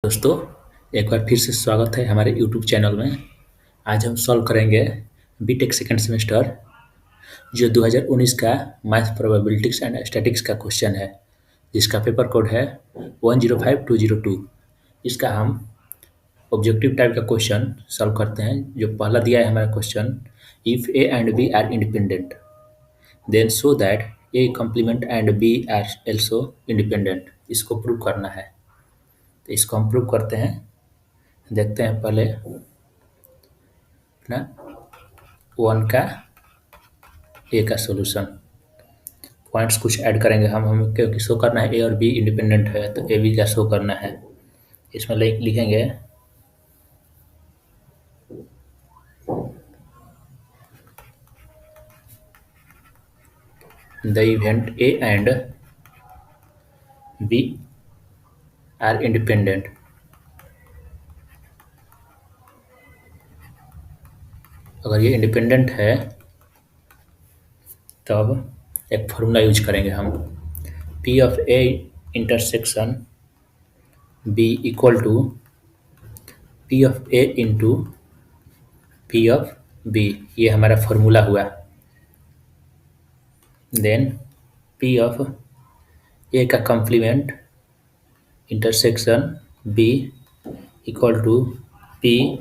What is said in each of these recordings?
दोस्तों, एक बार फिर से स्वागत है हमारे यूट्यूब चैनल में। आज हम सॉल्व करेंगे बीटेक सेकंड सेमेस्टर जो 2019 का मैथ प्रोबेबिलिटीज एंड स्टैटिक्स का क्वेश्चन है, जिसका पेपर कोड है 105202। इसका हम ऑब्जेक्टिव टाइप का क्वेश्चन सॉल्व करते हैं। जो पहला दिया है हमारा question, if A and B are independent then show that A complement and B are also independent. इसको प्रूव करना है, तो इसको हम प्रूव करते हैं। देखते हैं पहले अपना वन का ए का सॉल्यूशन। पॉइंट्स कुछ ऐड करेंगे हम क्योंकि शो करना है ए और बी इंडिपेंडेंट है, तो ए बी का शो करना है। इसमें लिखेंगे the event A and B are independent. अगर ये इंडिपेंडेंट है तब एक फॉर्मूला यूज करेंगे हम, P of A intersection B equal to P of A into P of B. ये हमारा फॉर्मूला हुआ। देन पी ऑफ ए का complement intersection B equal to P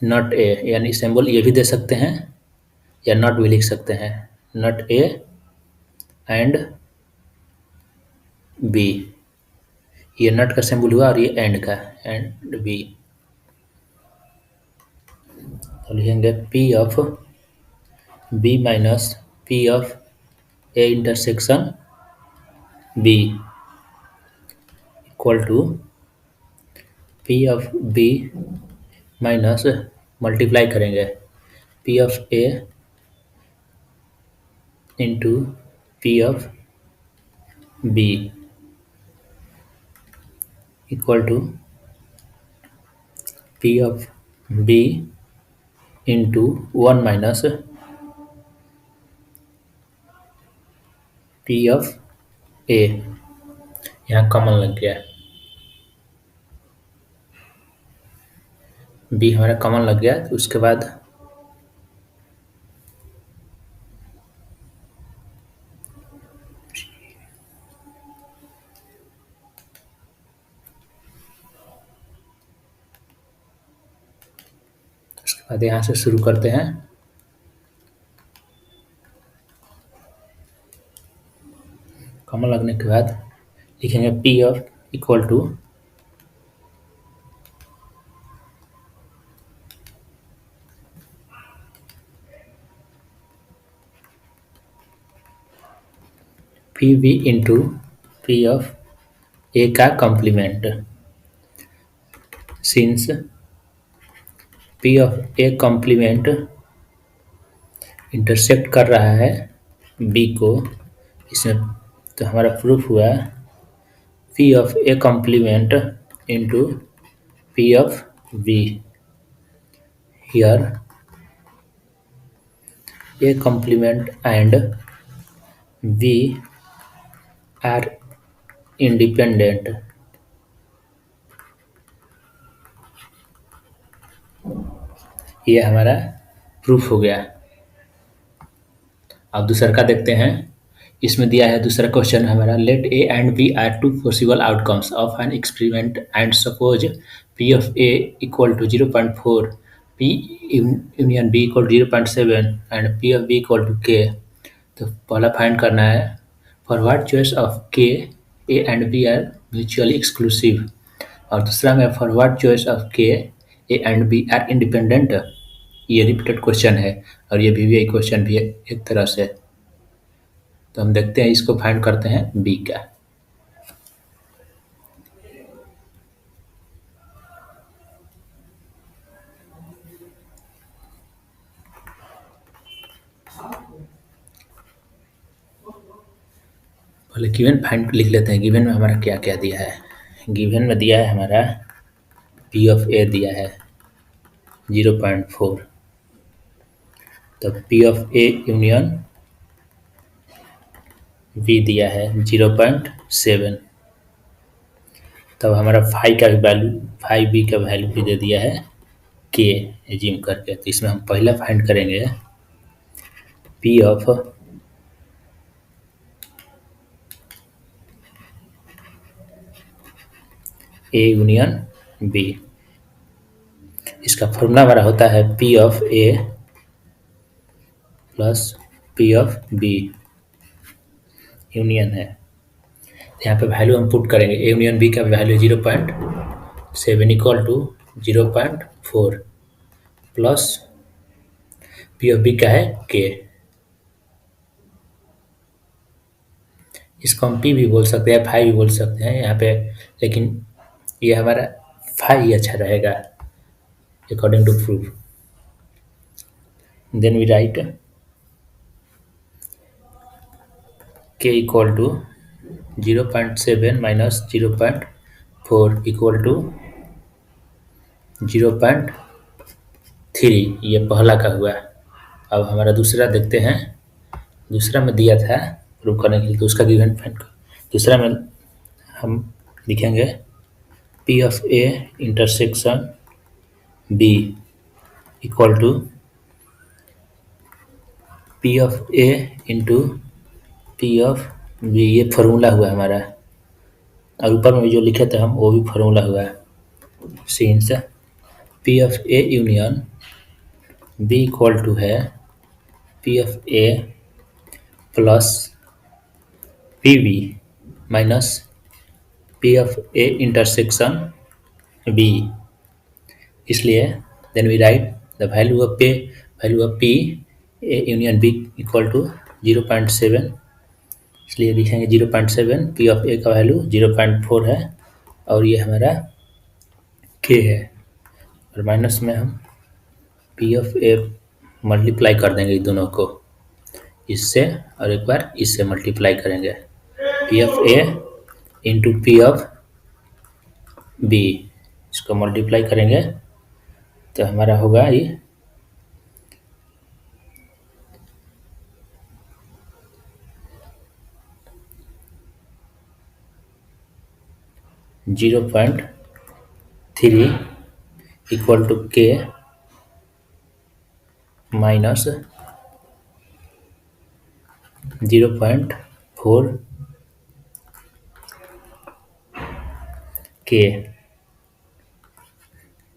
not A, यानी सिंबल ये भी दे सकते हैं या नॉट भी लिख सकते हैं। नॉट ए एंड बी, ये नॉट का सिंबल हुआ और ये एंड का, एंड बी। तो लिखेंगे P of B minus P of A intersection B equal to P of B minus multiply करेंगे P of A into P of B equal to P of B into one minus P of A. यहाँ common लग गया, B हमारा common लग गया। तो उसके बाद यहाँ से शुरू करते हैं। कॉमन लगने के बाद लिखेंगे P of equal to P B into P of A का complement. Since P of A complement intersect कर रहा है बी को, इसमें तो हमारा प्रूफ हुआ P of A complement into P of B. Here A complement and B are independent. ये हमारा प्रूफ हो गया। अब दूसरा का देखते हैं। इसमें दिया है दूसरा क्वेश्चन हमारा, let A and B are two possible outcomes of an experiment and suppose P of A equal to 0.4, P union B equal to 0.7 and P of B equal to K. तो पहला find करना है for what choice of K A and B are mutually exclusive, और दूसरा में for what choice of K A and B are independent. ये repeated question है और ये वीवीआई क्वेश्चन भी है एक तरह से। तो हम देखते हैं, इसको फाइंड करते हैं बी का। पहले गिवन फाइंड लिख लेते हैं। गिवन में हमारा क्या क्या दिया है। गिवन में दिया है हमारा पी ऑफ ए दिया है 0.4, तो P of A union B दिया है 0.7। तब हमारा फाइव का भी वैल्यू, फाइव बी का वैल्यू भी दे दिया है के एज्यूम करके। तो इसमें हम पहला फाइंड करेंगे P of A union B. इसका फॉर्मूला हमारा होता है P of A plus P of B union है। यहाँ पे वैल्यू हम पुट करेंगे, ए यूनियन बी का value 0.7 equal to 0.4 plus P of B का है के। इसको हम पी भी बोल सकते हैं, फाइव भी बोल सकते हैं यहाँ पे, लेकिन ये हमारा फाइव ही अच्छा रहेगा according to proof. Then we write K equal to 0.7 minus 0.4 equal to 0.3। ये पहला का हुआ। अब हमारा दूसरा देखते हैं। दूसरा में दिया था प्रूव करने के लिए, तो उसका गिवन फाइंड कर। दूसरा में हम लिखेंगे P of A intersection B equal to P of A into P of B. ये फार्मूला हुआ हमारा, और ऊपर में भी जो लिखे थे हम वो भी फार्मूला हुआ है। Since P of A union B equal to है P of A plus P B minus P of A intersection B. इसलिए then we write the value of P A union B equal to 0.7। इसलिए लिखेंगे 0.7, P of A का value 0.4 है और ये हमारा के है, और माइनस में हम पी ऑफ ए मल्टीप्लाई कर देंगे इन दोनों को इससे, और एक बार इससे मल्टीप्लाई करेंगे P of A into P of B. इसको मल्टीप्लाई करेंगे तो हमारा होगा ये 0.3 इक्वल टू के माइनस 0.4 के।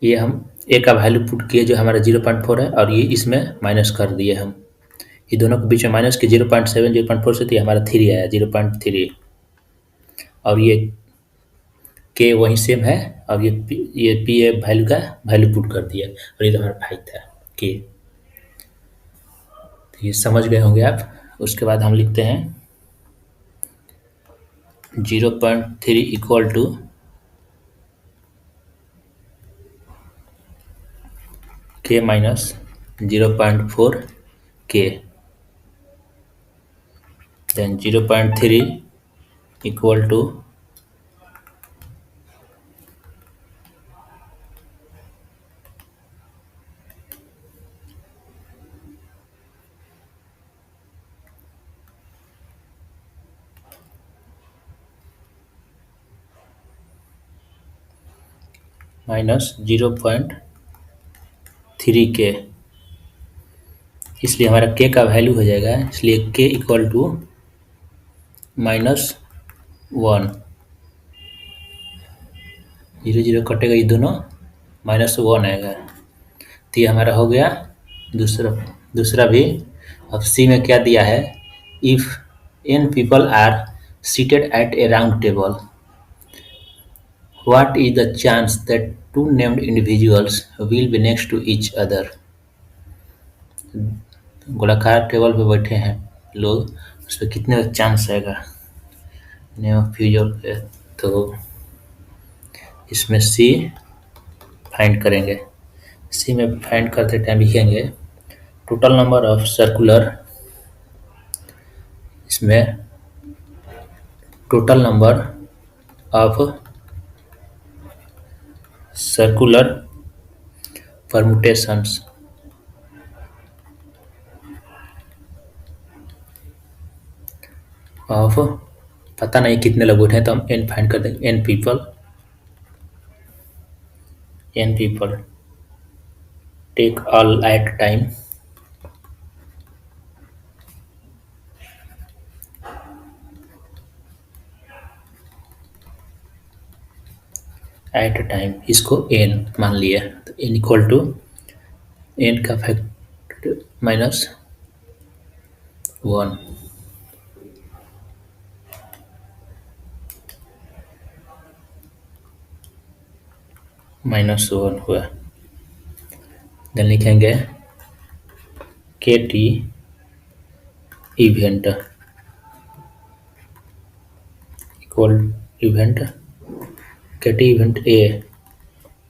ये हम ए का वैल्यू पुट किए जो हमारा 0.4 है, और ये इसमें माइनस कर दिए हम। ये दोनों के बीच में माइनस के 0.7 0.4 से, तो हमारा 3 आया 0.3, और ये के वही सेम है, और ये पी ए वैल्यू का वैल्यू पुट कर दिया, और ये तो हमारा फाइव था के। तो ये समझ गए होंगे आप। उसके बाद हम लिखते हैं 0.3 इक्वल टू के माइनस 0.4 के, देन 0.3 इक्वल टू माइनस 0.3 के। इसलिए हमारा के का वैल्यू हो जाएगा, इसलिए के इक्वल टू -1। 0 0 कटेगा, ये दोनों -1 आएगा। तो ये हमारा हो गया दूसरा भी। अब सी में क्या दिया है, if n people are seated at a round table, what is the chance that two named individuals will be next to each other. गोलाकार टेबल पे बैठे हैं लोग, उस पर कितने का चांस आएगा नेम ऑफ फ्यूचर पे। तो इसमें सी फाइंड करेंगे। सी में फाइंड करते टाइम लिखेंगे टोटल नंबर ऑफ सर्कुलर, इसमें total number of circular permutations of, पता नहीं कितने लोग उठे तो हम एन फाइंड कर देंगे। N people take all at time इसको एन मान लिया, तो एन इक्वल टू एन का फैक्टर -1, -1 हुआ। देन लिखेंगे के टी इवेंट इक्वल इवेंट के T event A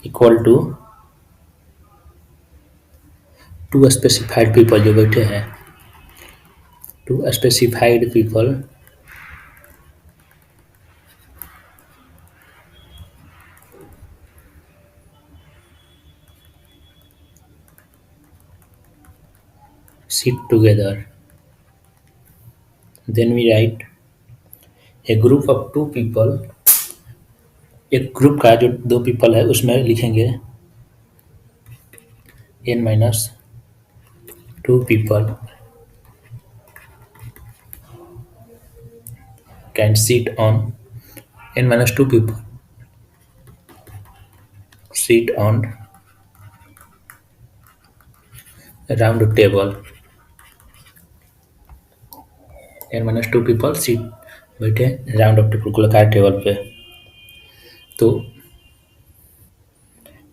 equal to two specified people जो बैठे हैं, two specified people sit together. Then we write a group of two people, एक group का जो दो पीपल है उसमें लिखेंगे n-2 people can sit on, n-2 people sit on round table, n-2 people sit बैठे राउंड ऑफ टेबल गोलाकार table पे। तो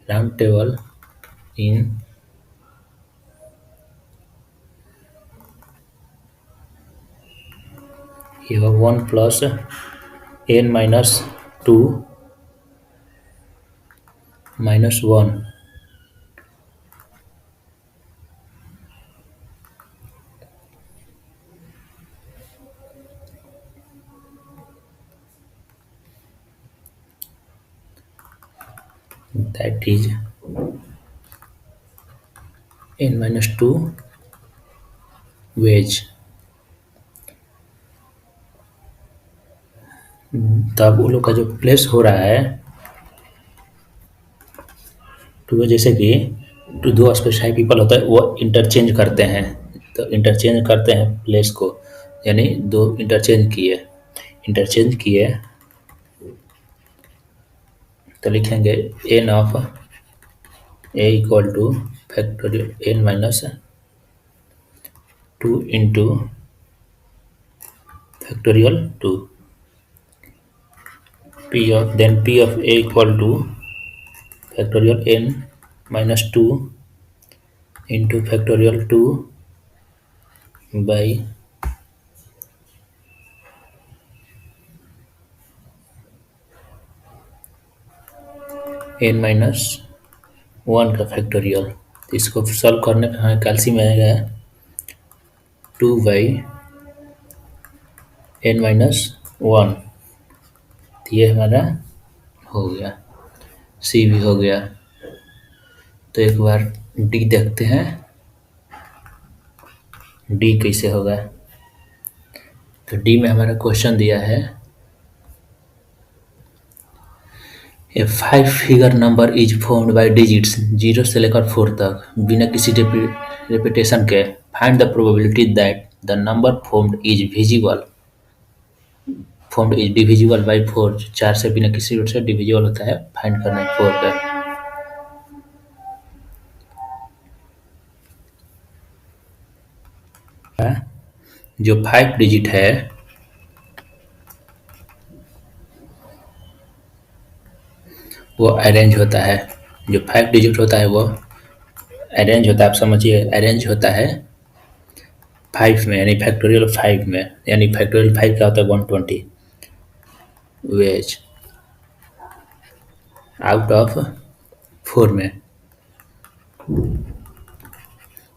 round table in you have 1 plus n-2 -1, that is n-2 ways. तब वो लोग का जो प्लेस हो रहा है तो जैसे कि दो स्पेसिफाइड पीपल होता है वो इंटरचेंज करते हैं, तो इंटरचेंज करते हैं प्लेस को, यानी दो इंटरचेंज किए तो लिखेंगे n of A equal to factorial n-2 into factorial 2 P of A equal to factorial n-2 into factorial 2 by n-1 का फैक्टोरियल। इसको सॉल्व करने पर हमें कैल्सी में आएगा 2/n-1, तो ये हमारा हो गया, सी भी हो गया। तो एक बार डी देखते हैं, डी कैसे होगा। तो डी में हमारा क्वेश्चन दिया है ए 5 figure number is formed by digits 0 से लेकर 4 तक बिना किसी रिपीटेशन के, find the probability that the number formed is divisible by 4, 4 से बिना किसी रूट से डिविजिबल होता है, फाइंड करना है 4 का। जो 5 डिजिट है वो अरेंज होता है, जो 5 डिजिट होता है वो अरेंज होता है, आप समझिए अरेंज होता है 5 में, यानी फैक्टोरियल 5 में, यानी फैक्टोरियल 5 क्या होता है 120 वेज आउट ऑफ 4 में।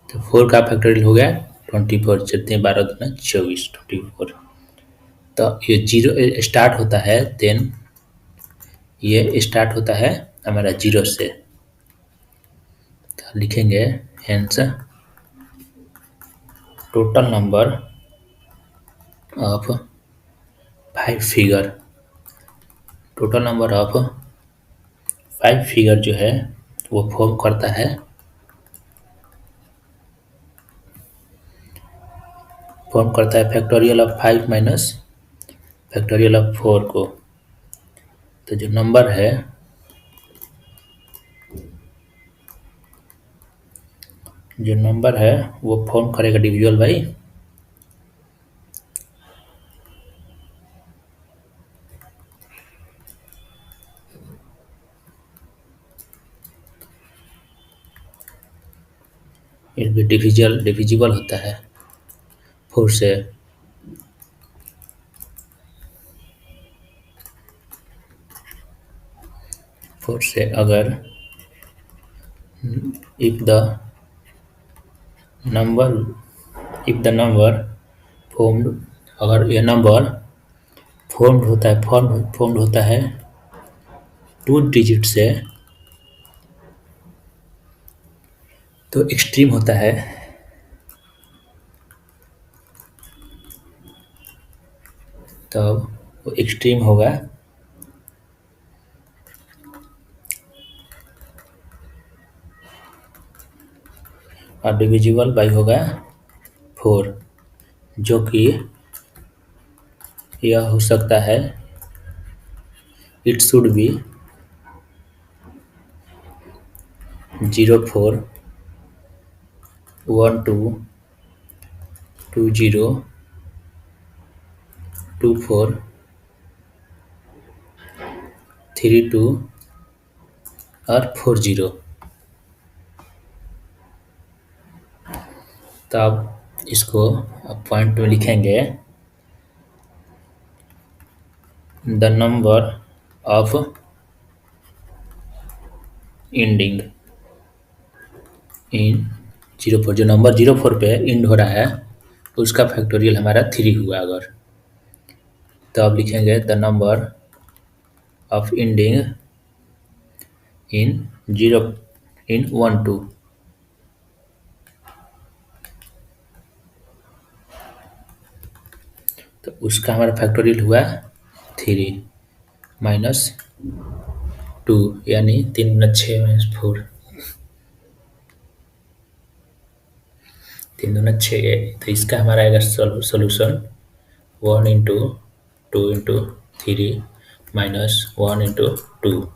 तो 4 का फैक्टोरियल हो गया 24, चलते हैं 12 दूना 24, 24। तो ये 0 स्टार्ट होता है, देन ये स्टार्ट होता है हमारा 0 से, तो लिखेंगे hence total number of five figure, total number of five figure जो है वो फॉर्म करता है factorial of 5 minus factorial of 4 को। तो जो नंबर है वो फॉर्म करेगा डिविजुअल बाई इट भी डिविजिबल होता है 4 से। अगर इफ द नंबर फॉर्म्ड, अगर यह नंबर फॉर्म्ड होता है 2 डिजिट से, तो एक्सट्रीम होता है। तब वो एक्सट्रीम होगा और डिविजिबल बाई होगा 4, जो कि यह हो सकता है इट शुड बी 04 12 20 24 32 और 40। तो आप इसको अब पॉइंट में लिखेंगे द नंबर ऑफ एंडिंग इन 04, जो नंबर 04 पे एंड हो रहा है उसका फैक्टोरियल हमारा 3 हुआ अगर, तो अब लिखेंगे द नंबर ऑफ एंडिंग इन 12, तो उसका हमारा फैक्टोरियल हुआ 3 माइनस 2, यानी 3 गुना 6 माइनस 4, 3 दूना 6। तो इसका हमारा आएगा solution 1 into 2 into 3 minus 1 into 2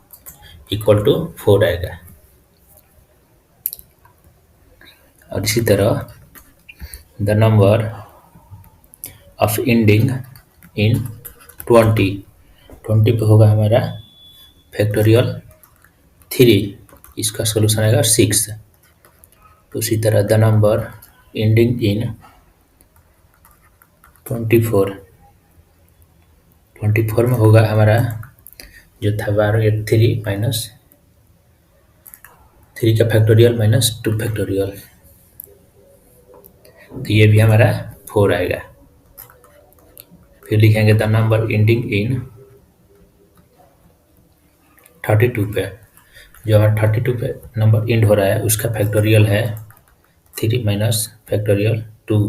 equal to 4 आएगा। और इसी तरह the number of ending in 20 पे होगा हमारा फैक्टोरियल 3, इसका सोल्यूशन आएगा 6। तो उसी तरह द नंबर एंडिंग इन 24 में होगा हमारा जो था 3 माइनस 3 का फैक्टोरियल माइनस 2 फैक्टोरियल, तो ये भी हमारा 4 आएगा। फिर लिखेंगे द नंबर एंडिंग इन 32 पे, जो हमारा 32 पे नंबर एंड हो रहा है उसका फैक्टोरियल है 3 माइनस फैक्टोरियल 2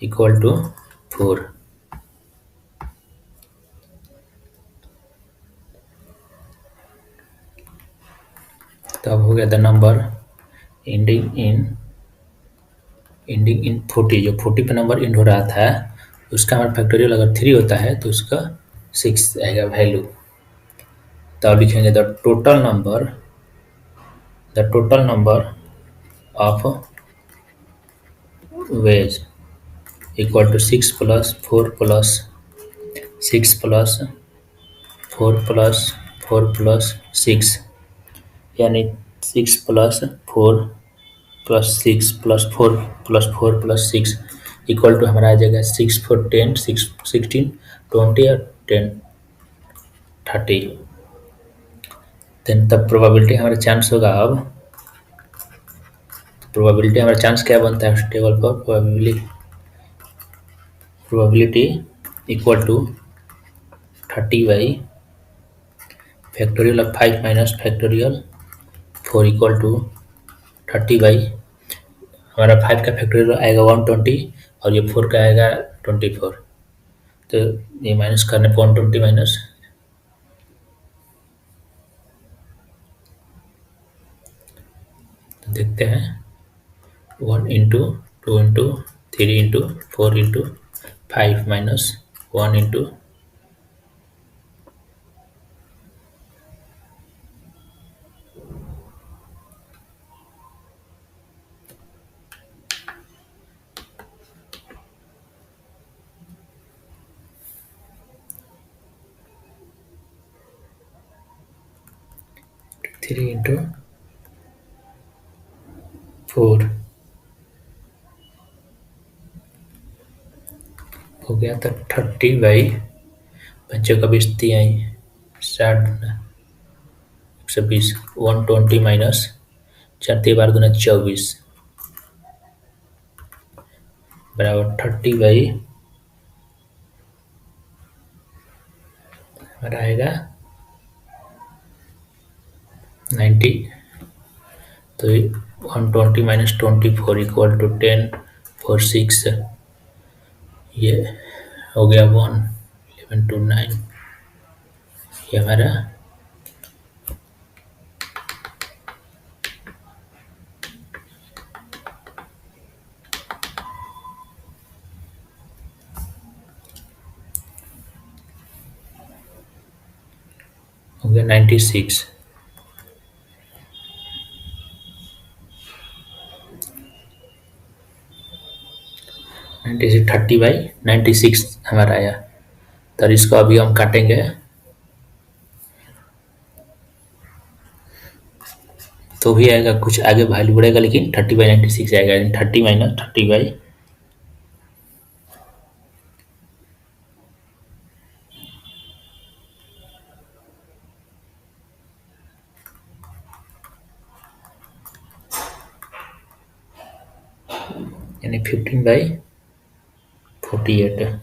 इक्वल टू 4। तो अब हो गया द नंबर एंडिंग इन 40, जो 40 पे नंबर एंड हो रहा था उसका हमारा फैक्टोरियल अगर 3 होता है तो उसका 6 आएगा वैल्यू। तो अब लिखेंगे the total number of ways equal to 6 plus 4 plus 6 plus 4 plus 4 plus 6, यानी 6 plus 4 plus 6 plus 4 plus 4 plus 6 equal to हमारा आ जाएगा 6 4 10 6 16 20 और 10 30। देन तब प्रोबेबिलिटी हमारा चांस होगा, अब प्रोबेबिलिटी हमारा चांस क्या बनता है उस टेबल पर, probability equal to 30 by factorial of 5 minus factorial 4 equal to 30 by हमारा 5 का फैक्टोरियल आएगा 120 और ये 4 का आएगा 24, तो ये माइनस करने पर 120 माइनस, तो देखते हैं 1 into 2 into 3 into 4 into 5 minus 1 into 3 into 4 हो गया। तो 30/25 का 20 दिया ही 60, 120, 120 माइनस 4 3 12 24 बराबर 30 हमारा आएगा 90। तो 120 माइनस 24 इक्वल टू 10 4 6, ये हो गया 1 11 to 9, ये हमारा हो गया 96। 96 30/96 हमारा आया। तो इसको अभी हम काटेंगे तो भी आएगा, कुछ आगे वैल्यू बढ़ेगा लेकिन 30/96 आएगा, 30 माइनस 30 यानी 15/48।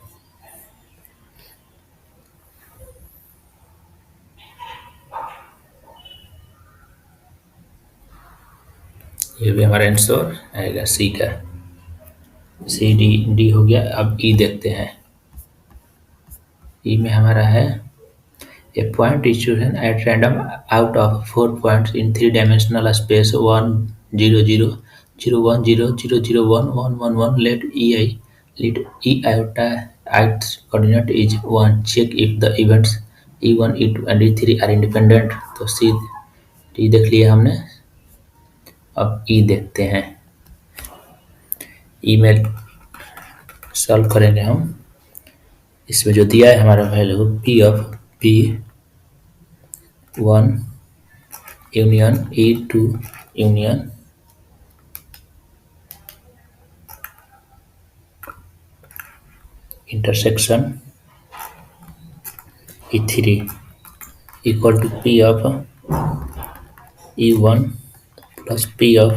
ये भी हमारा आंसर आएगा सी का। सी डी डी हो गया। अब ई देखते हैं। ई में हमारा है a point is chosen at random out of 4 points in 3-dimensional space 1 0 0 0 1 0 0 0 1 1 1 1. Let e iota its coordinate is 1. Check if the events e1 e2 and e3 are independent. तो C D देख लिया हमने। अब ई देखते हैं। ई में सॉल्व करेंगे हम। इसमें जो दिया है हमारा value P of P1 union E2 union intersection E3 equal to P of E1 plus P of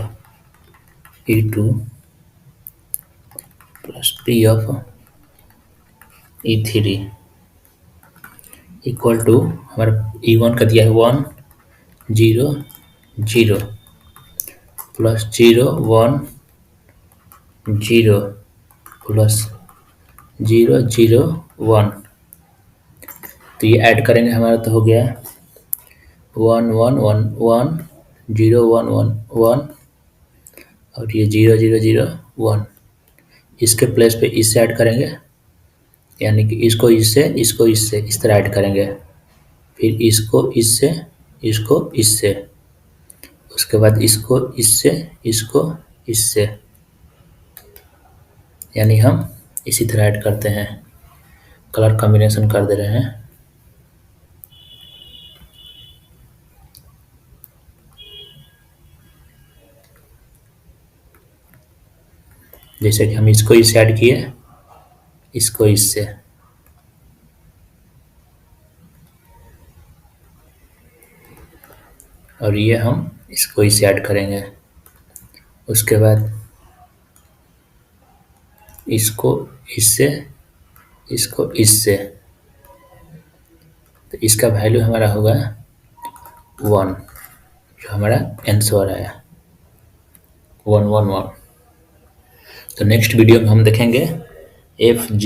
E2 plus P of E3 equal to हमारा E1 का दिया है 1 0 0 प्लस 0 1 0 प्लस 0 0 1। तो ये ऐड करेंगे हमारा तो हो गया 1 1 1 1 0 1 1 1 और ये 0 0 0 1। इसके प्लेस पे इससे ऐड करेंगे, यानी कि इसको इससे इस तरह ऐड करेंगे, फिर इसको इससे, उसके बाद इसको इससे, यानी हम इसी तरह ऐड करते हैं। कलर कॉम्बिनेशन कर दे रहे हैं। जैसे कि हम इसको इससे ऐड किए, इसको इससे, और ये हम इसको इससे ऐड करेंगे। उसके बाद इसको इससे, इसको इससे, तो इसका वैल्यू हमारा होगा 1, जो हमारा आंसर आया 1 1 1। तो नेक्स्ट वीडियो में हम देखेंगे FG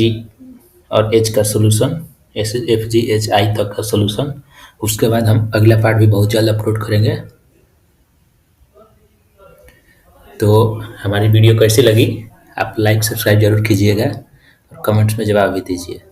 और एच का solution, S F G H I तक का सोल्यूशन। उसके बाद हम अगला पार्ट भी बहुत जल्द अपलोड करेंगे। तो हमारी वीडियो कैसी लगी, आप लाइक सब्सक्राइब जरूर कीजिएगा और कमेंट्स में जवाब भी दीजिए।